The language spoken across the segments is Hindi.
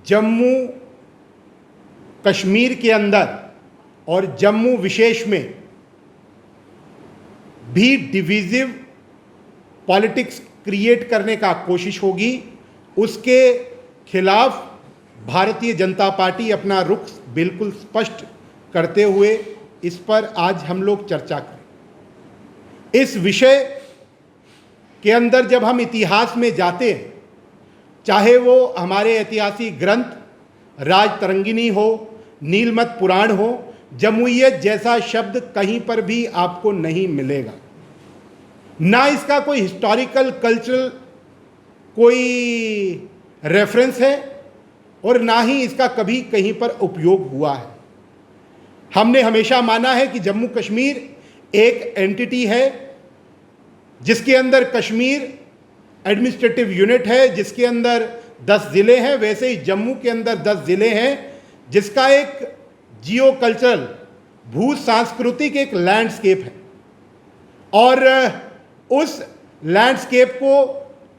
जम्मू कश्मीर के अंदर और जम्मू विशेष में भी डिविजिव पॉलिटिक्स क्रिएट करने का कोशिश होगी, उसके खिलाफ भारतीय जनता पार्टी अपना रुख बिल्कुल स्पष्ट करते हुए इस पर आज हम लोग चर्चा करें। इस विषय के अंदर जब हम इतिहास में जाते हैं, चाहे वो हमारे ऐतिहासिक ग्रंथ राजतरंगिणी हो, नीलमत पुराण हो, जमहूरियत जैसा शब्द कहीं पर भी आपको नहीं मिलेगा। ना इसका कोई हिस्टोरिकल कल्चरल कोई रेफरेंस है और ना ही इसका कभी कहीं पर उपयोग हुआ है। हमने हमेशा माना है कि जम्मू कश्मीर एक एंटिटी है जिसके अंदर कश्मीर एडमिनिस्ट्रेटिव यूनिट है, जिसके अंदर 10 ज़िले हैं। वैसे ही जम्मू के अंदर 10 ज़िले हैं, जिसका एक जियो कल्चरल भू सांस्कृतिक एक लैंडस्केप है। और उस लैंडस्केप को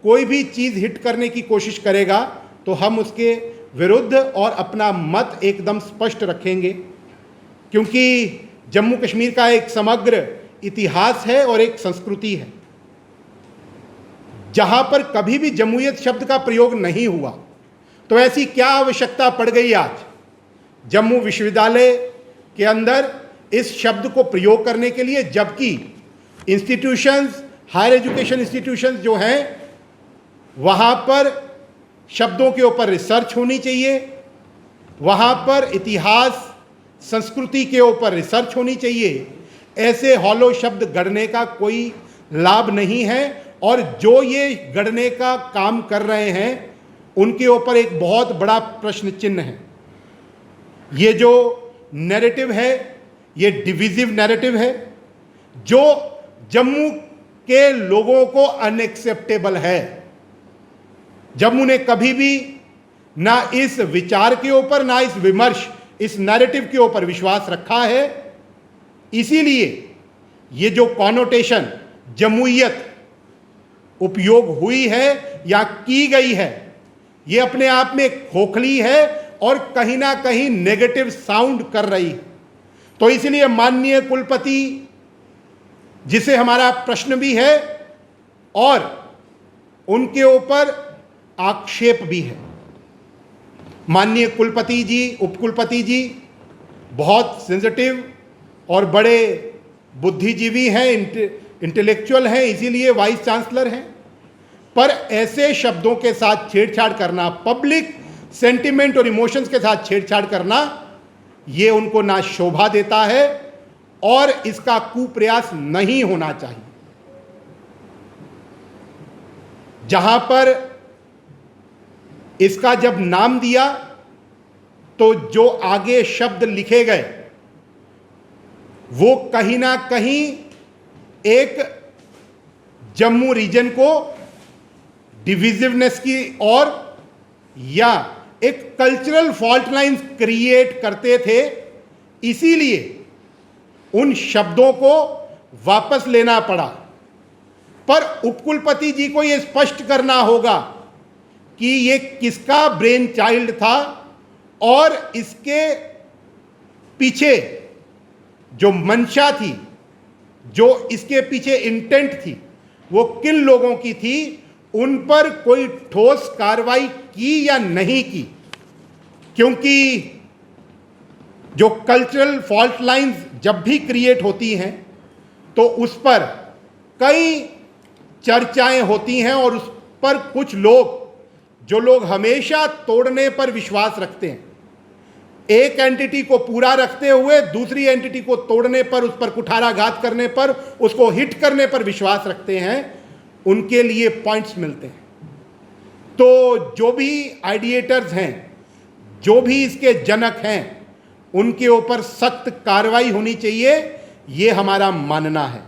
कोई भी चीज़ हिट करने की कोशिश करेगा तो हम उसके विरुद्ध और अपना मत एकदम स्पष्ट रखेंगे, क्योंकि जम्मू कश्मीर का एक समग्र इतिहास है और एक संस्कृति है। जहां पर कभी भी जमहूरियत शब्द का प्रयोग नहीं हुआ, तो ऐसी क्या आवश्यकता पड़ गई आज जम्मू विश्वविद्यालय के अंदर इस शब्द को प्रयोग करने के लिए, जबकि इंस्टीट्यूशंस, हायर एजुकेशन इंस्टीट्यूशंस जो हैं, वहां पर शब्दों के ऊपर रिसर्च होनी चाहिए, वहां पर इतिहास संस्कृति के ऊपर रिसर्च होनी चाहिए। ऐसे हॉलो शब्द गढ़ने का कोई लाभ नहीं है, और जो ये गढ़ने का काम कर रहे हैं उनके ऊपर एक बहुत बड़ा प्रश्न चिन्ह है। ये जो नैरेटिव है, ये डिविजिव नैरेटिव है, जो जम्मू के लोगों को अनएक्सेप्टेबल है। जम्मू ने कभी भी ना इस विचार के ऊपर, ना इस विमर्श, इस नैरेटिव के ऊपर विश्वास रखा है। इसीलिए ये जो कॉनोटेशन जमहूरियत उपयोग हुई है या की गई है, ये अपने आप में खोखली है और कहीं ना कहीं नेगेटिव साउंड कर रही है। तो इसलिए माननीय कुलपति, जिसे हमारा प्रश्न भी है और उनके ऊपर आक्षेप भी है, माननीय कुलपति जी, उपकुलपति जी बहुत सेंसिटिव और बड़े बुद्धिजीवी हैं, इंटेलेक्चुअल हैं, इसीलिए वाइस चांसलर हैं। पर ऐसे शब्दों के साथ छेड़छाड़ करना, पब्लिक सेंटिमेंट और इमोशंस के साथ छेड़छाड़ करना, ये उनको ना शोभा देता है और इसका कुप्रयास नहीं होना चाहिए। जहां पर इसका जब नाम दिया तो जो आगे शब्द लिखे गए वो कहीं ना कहीं एक जम्मू रीजन को डिविजिवनेस की और या एक कल्चरल फॉल्ट लाइंस क्रिएट करते थे। इसीलिए उन शब्दों को वापस लेना पड़ा। पर उपकुलपति जी को यह स्पष्ट करना होगा कि ये किसका ब्रेन चाइल्ड था और इसके पीछे जो मंशा थी, जो इसके पीछे इंटेंट थी, वो किन लोगों की थी, उन पर कोई ठोस कार्रवाई की या नहीं की। क्योंकि जो कल्चरल फॉल्ट लाइंस जब भी क्रिएट होती हैं तो उस पर कई चर्चाएं होती हैं और उस पर कुछ लोग, जो लोग हमेशा तोड़ने पर विश्वास रखते हैं, एक एंटिटी को पूरा रखते हुए दूसरी एंटिटी को तोड़ने पर, उस पर कुठाराघात करने पर, उसको हिट करने पर विश्वास रखते हैं, उनके लिए पॉइंट्स मिलते हैं। तो जो भी आइडिएटर्स हैं, जो भी इसके जनक हैं, उनके ऊपर सख्त कार्रवाई होनी चाहिए, ये हमारा मानना है।